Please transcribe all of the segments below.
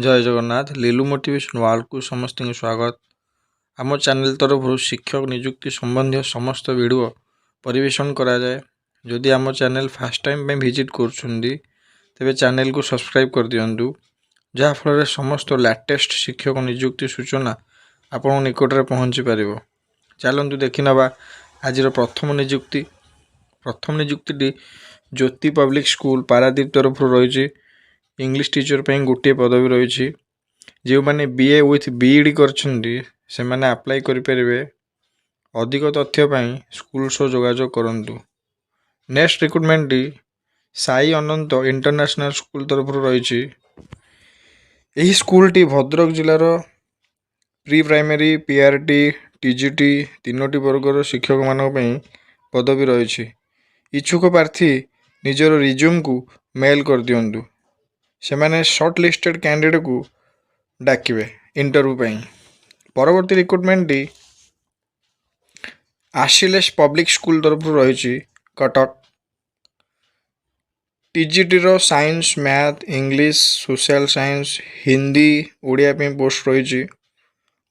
जय Jagannath लीलू motivation world को समस्त स्वागत। आम चैनल तरफ शिक्षक नियुक्ति संबंधी समस्त वीडियो परिवेशन करा जाए। जदि आम चैनल फर्स्ट टाइम विजिट कर चैनल को सब्सक्राइब कर दिंतु, जहाँफल समस्त लेटेस्ट शिक्षक नियुक्ति सूचना आपण निकट में पहुँची पार। चलतु देखि नवा आज प्रथम नियुक्ति ज्योति पब्लिक स्कूल पारादीप तरफ रही। इंग्लिश टीचर पे गोटे पदवी रही। जो मैंने बीए विथ बीईडी कर अप्लाई करें। अधिक तथ्य स्कूल सह जोगाजोग करूँ। Next recruitment Sai Anant international school तरफ रही। यही स्कूल टी भद्रक जिलार प्री प्राइमरी पीआरटी टीजीटी तीनोटी वर्गर शिक्षक मान पदवी रही। इच्छुक प्रार्थी निजर रिज्यूम को मेल कर दिंतु। से मैंने शॉर्ट लिस्टेड कैंडिडेट को डाकिबे इंटरव्यू। परवर्ती रिक्रुटमेंट आशिलेश पब्लिक स्कूल तरफ रही कटक। टीजीटी रो science maths English social science Hindi Odia post रही।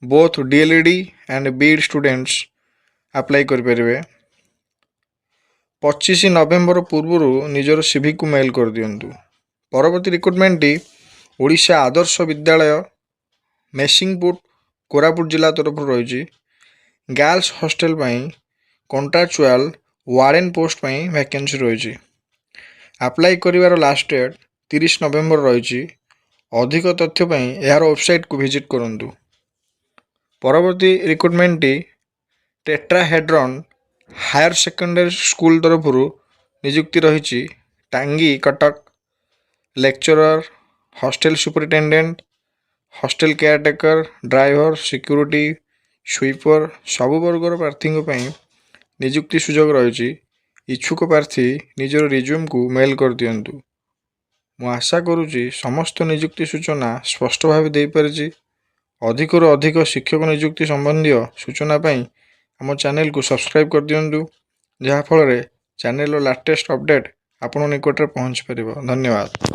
Both DElEd and BEd students apply करें। 25 नवेम्बर पूर्व निजर सीवी को मेल कर दिंतु। परवर्ती रिक्रुटमेंट ओडिशा आदर्श विद्यालय मेसिंगपुट कोरापुट जिला तरफ रही। Girls hostel contractual warden post vacancy रही। अप्लाई करिवार लास्ट डेट 30 नवेम्बर रही। अधिक तथ्य यार वेबसाइट को विजिट करूँ। परवर्ती recruitment Tetrahedron higher secondary school तरफ नियुक्ति रही। Tangi Cuttack. Lecturer hostel superintendent hostel caretaker driver security sweeper सबु वर्गर प्रार्थी नियुक्ति सुजोग रही। इच्छुक प्रार्थी निजर रिज्यूम को मेल कर दिंतु। मु आशा करुँची समस्त नियुक्ति सूचना स्पष्ट भाव दे पारिछि। अधिक अधिक शिक्षक नियुक्ति संबंधी सूचना आम चैनल को सब्सक्राइब कर दिंतु, जहाँफल चैनल लेटेस्ट अपडेट आपण निकट में पहुँच पार। धन्यवाद।